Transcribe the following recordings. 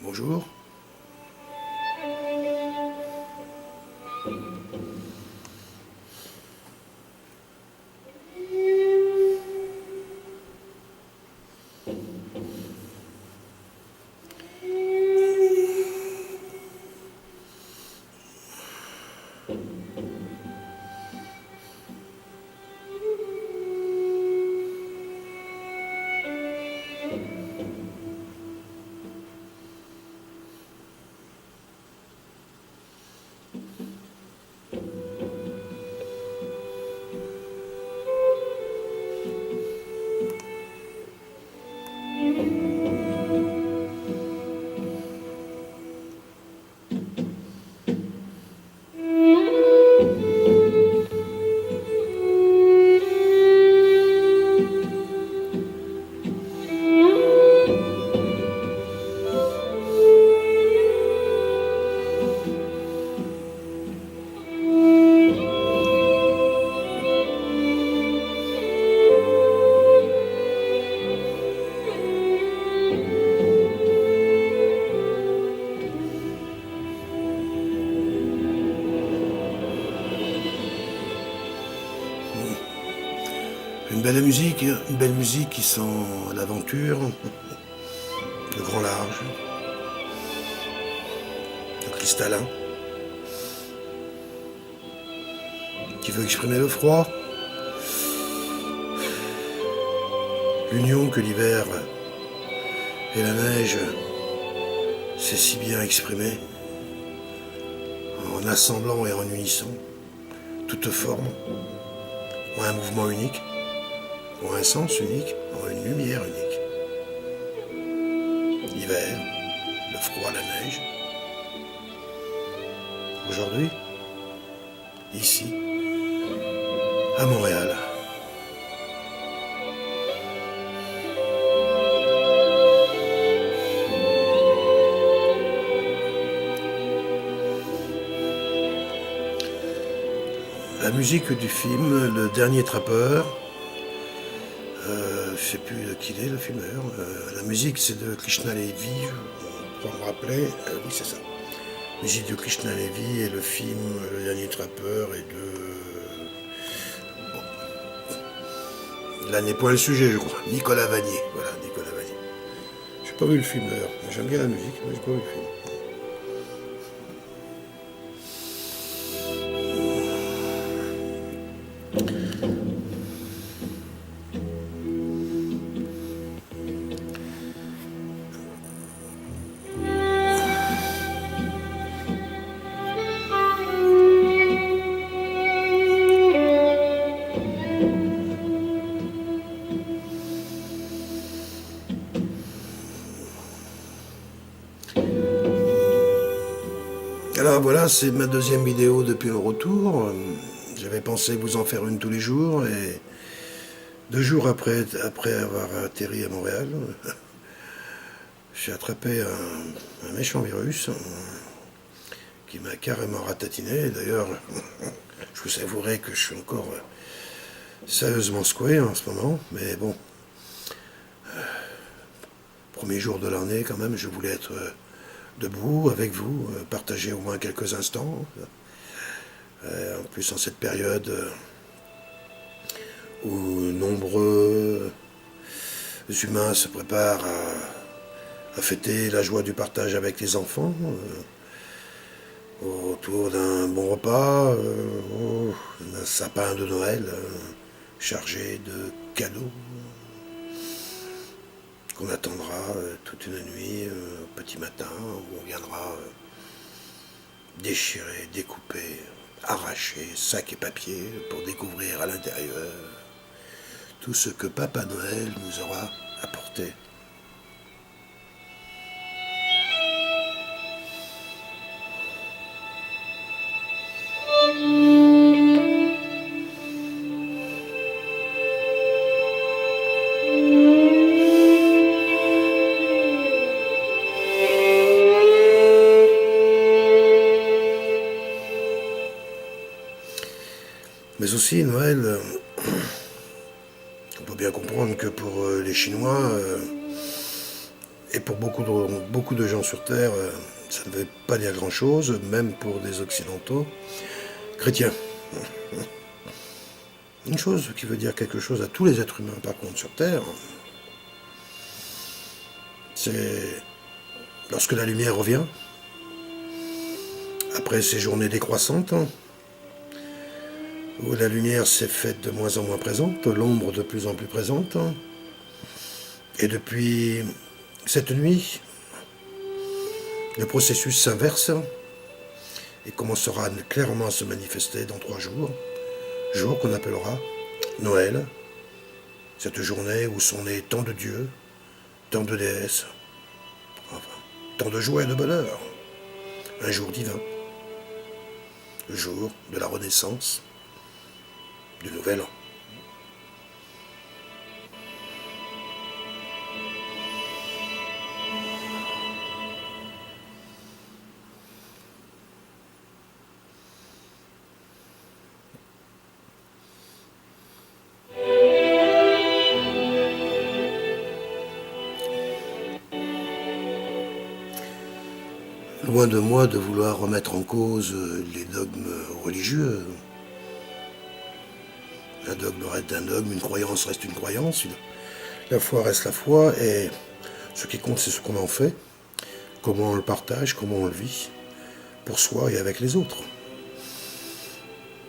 Bonjour. Une belle musique qui sent l'aventure, le grand large, le cristallin, qui veut exprimer le froid, l'union que l'hiver et la neige sait si bien exprimer, en assemblant et en unissant toutes formes, en un mouvement unique, en un sens unique, en une lumière unique. L'hiver, le froid, la neige. Aujourd'hui, ici, à Montréal. La musique du film Le Dernier Trappeur, je ne sais plus de qui il est, le filmeur. La musique, c'est de Krishna Levi, je crois me rappeler. Oui, c'est ça. Musique de Krishna Levi et le film Le Dernier Trappeur et de... Bon. Là n'est point le sujet, je crois. Nicolas Vanier. Voilà, Nicolas Vanier. J'ai pas vu le film d'ailleurs. J'aime bien la musique, mais j'ai pas vu le film. Alors voilà, c'est ma deuxième vidéo depuis le retour. J'avais pensé vous en faire une tous les jours et 2 jours après avoir atterri à Montréal, j'ai attrapé un méchant virus qui m'a carrément ratatiné. D'ailleurs, je vous avouerai que je suis encore sérieusement secoué en ce moment, mais bon, premier jour de l'année quand même, je voulais être debout avec vous, partager au moins quelques instants. En plus en cette période où nombreux humains se préparent à fêter la joie du partage avec les enfants, autour d'un bon repas, d'un sapin de Noël chargé de cadeaux qu'on attendra toute une nuit au petit matin, où on viendra déchirer, découper, arracher sac et papier pour découvrir à l'intérieur tout ce que Papa Noël nous aura apporté. Mais aussi, Noël, on peut bien comprendre que pour les Chinois, Et pour beaucoup de gens sur Terre, ça ne veut pas dire grand-chose, même pour des Occidentaux chrétiens. Une chose qui veut dire quelque chose à tous les êtres humains, par contre, sur Terre, c'est lorsque la lumière revient, après ces journées décroissantes, où la lumière s'est faite de moins en moins présente, l'ombre de plus en plus présente, et depuis cette nuit, le processus s'inverse et commencera clairement à se manifester dans 3 jours, jour qu'on appellera Noël, cette journée où sont nés tant de dieux, tant de déesses, enfin, tant de joie et de bonheur, un jour divin, le jour de la renaissance du Nouvel An. Loin de moi de vouloir remettre en cause les dogmes religieux. Un dogme reste un dogme, une croyance reste une croyance, la foi reste la foi, et ce qui compte c'est ce qu'on en fait, comment on le partage, comment on le vit, pour soi et avec les autres.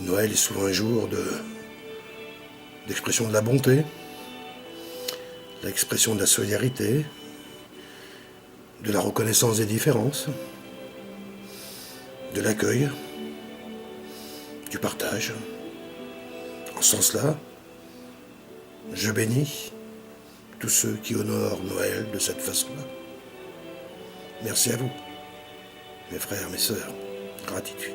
Noël est souvent un jour d'expression de la bonté, l'expression de la solidarité, de la reconnaissance des différences, de l'accueil, du partage. En ce sens-là, je bénis tous ceux qui honorent Noël de cette façon-là. Merci à vous, mes frères, mes sœurs. Gratitude.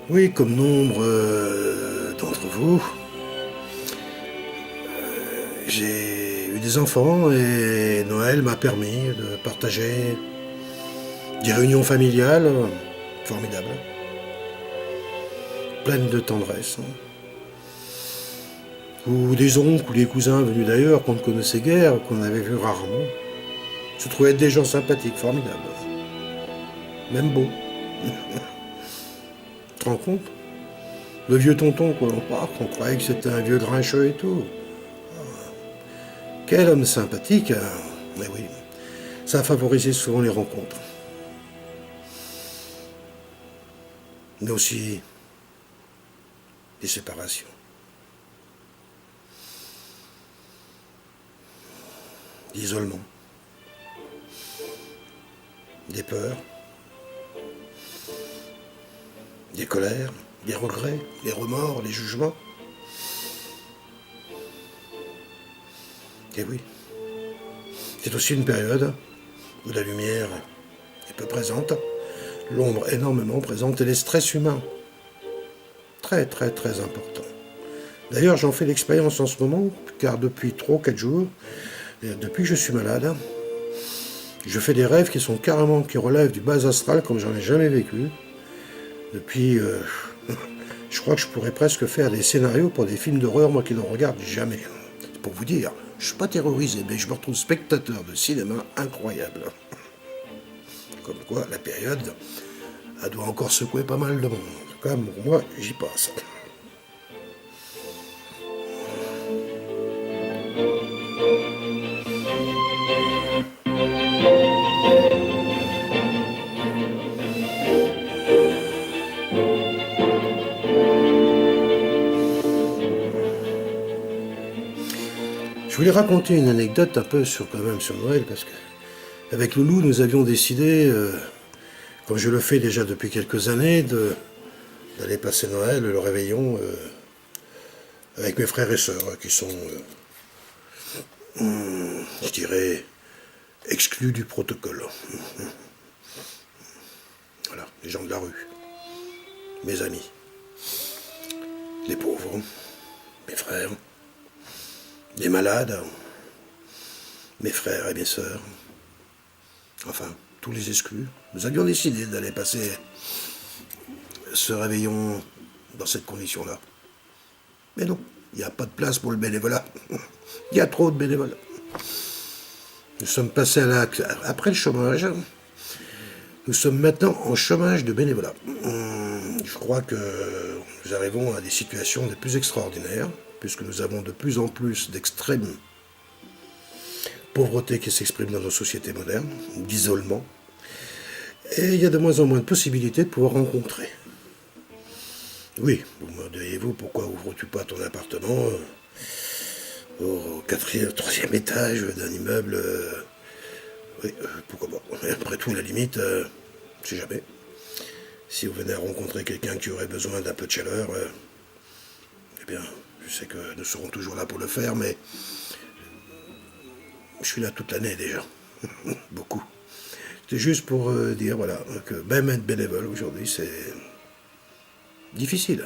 Oui, comme nombre d'entre vous, j'ai eu des enfants et Noël m'a permis de partager des réunions familiales formidables, pleines de tendresse, où des oncles ou des cousins venus d'ailleurs qu'on ne connaissait guère, qu'on avait vus rarement, se trouvaient être des gens sympathiques, formidables, même beaux. Tu te rends compte? Le vieux tonton qu'on croyait que c'était un vieux grincheux et tout. Quel homme sympathique, hein. Mais oui, ça a favorisé souvent les rencontres. Mais aussi des séparations. L'isolement. Des peurs. Des colères, des regrets, des remords, des jugements. Et oui, c'est aussi une période où la lumière est peu présente, l'ombre énormément présente et les stress humains, très très très importants. D'ailleurs, j'en fais l'expérience en ce moment, car depuis 3 ou 4 jours, depuis que je suis malade, je fais des rêves qui sont carrément, qui relèvent du bas astral comme j'en ai jamais vécu. Depuis, je crois que je pourrais presque faire des scénarios pour des films d'horreur, moi qui n'en regarde jamais. C'est pour vous dire, je ne suis pas terrorisé, mais je me retrouve spectateur de cinéma incroyable. Comme quoi, la période, elle doit encore secouer pas mal de monde. En tout cas, pour moi, j'y passe. Je voulais raconter une anecdote un peu sur Noël, parce que avec Loulou, nous avions décidé, comme je le fais déjà depuis quelques années, d'aller passer Noël, le réveillon, avec mes frères et sœurs, qui sont je dirais, exclus du protocole. Voilà, les gens de la rue, mes amis, les pauvres, mes frères, les malades, mes frères et mes sœurs, enfin, tous les exclus. Nous avions décidé d'aller passer ce réveillon dans cette condition-là. Mais non, il n'y a pas de place pour le bénévolat. Il y a trop de bénévolat. Nous sommes passés après le chômage. Nous sommes maintenant en chômage de bénévolat. Je crois que nous arrivons à des situations des plus extraordinaires, puisque nous avons de plus en plus d'extrême pauvreté qui s'exprime dans nos sociétés modernes, d'isolement, et il y a de moins en moins de possibilités de pouvoir rencontrer. Oui, vous me diriez-vous, pourquoi ouvres-tu pas ton appartement au troisième étage d'un immeuble oui, pourquoi pas. Après tout, à la limite, je sais jamais. Si vous venez à rencontrer quelqu'un qui aurait besoin d'un peu de chaleur, eh bien, je sais que nous serons toujours là pour le faire, mais je suis là toute l'année déjà. Beaucoup. C'est juste pour dire, voilà, que même être bénévole aujourd'hui, c'est difficile.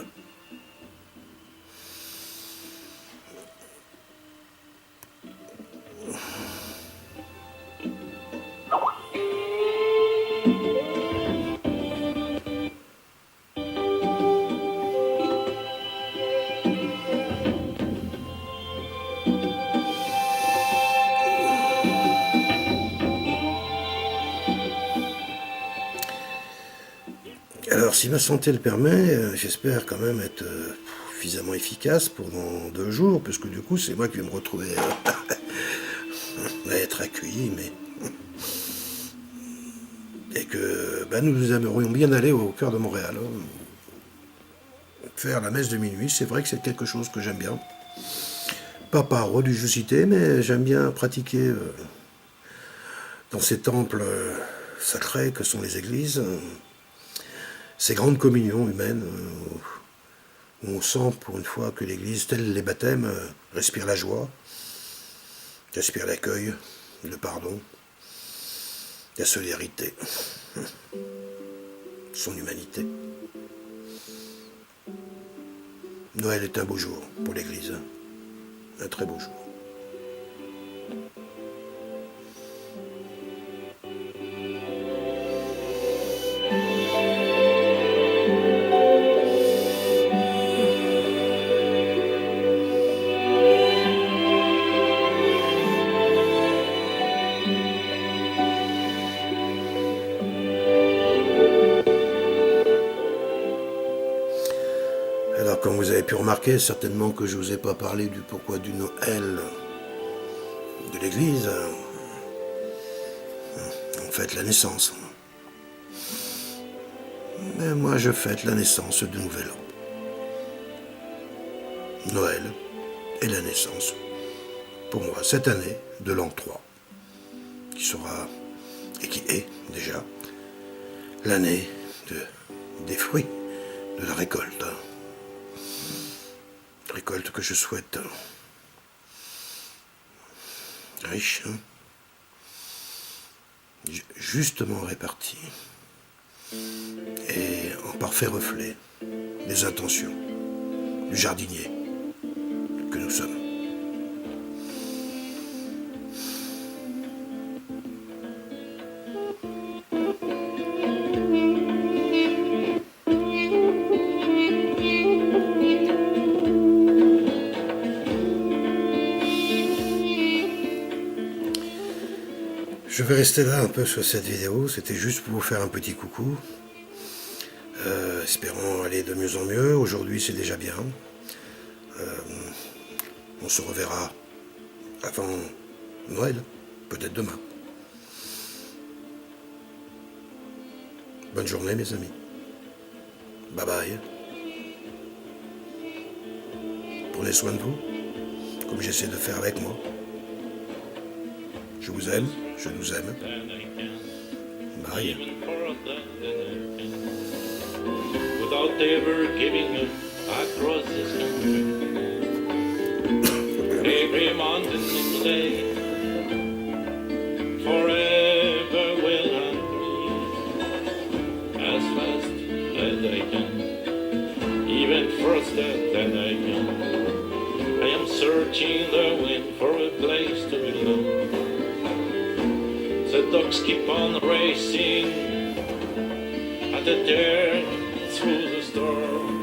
Alors, si ma santé le permet, j'espère quand même être suffisamment efficace pendant 2 jours, parce que du coup, c'est moi qui vais me retrouver à être accueilli, mais... Et que nous aimerions bien aller au cœur de Montréal. Faire la messe de minuit, c'est vrai que c'est quelque chose que j'aime bien. Pas par religiosité, mais j'aime bien pratiquer dans ces temples sacrés que sont les églises, ces grandes communions humaines où on sent pour une fois que l'église, tels les baptêmes, respire la joie, respire l'accueil, le pardon, la solidarité, son humanité. Noël est un beau jour pour l'église, un très beau jour. Alors, comme vous avez pu remarquer, certainement que je ne vous ai pas parlé du pourquoi du Noël de l'Église. On fête la naissance. Mais moi, je fête la naissance du Nouvel An. Noël et la naissance, pour moi, cette année de l'an 3, qui sera, et qui est déjà, l'année des fruits de la récolte. Récolte que je souhaite riche, justement répartie, et en parfait reflet des intentions du jardinier que nous sommes. Je vais rester là un peu sur cette vidéo, c'était juste pour vous faire un petit coucou, espérant aller de mieux en mieux. Aujourd'hui c'est déjà bien, on se reverra avant Noël, peut-être demain. Bonne journée mes amis, bye bye, prenez soin de vous, comme j'essaie de faire avec moi. Je vous aime, je nous aime. Bye. Without ever giving up across this country. every mountain in the day. Forever will I breathe as fast as I can, even faster than I can. I am searching the wind for a place to belong. The dogs keep on racing at the dare through the storm.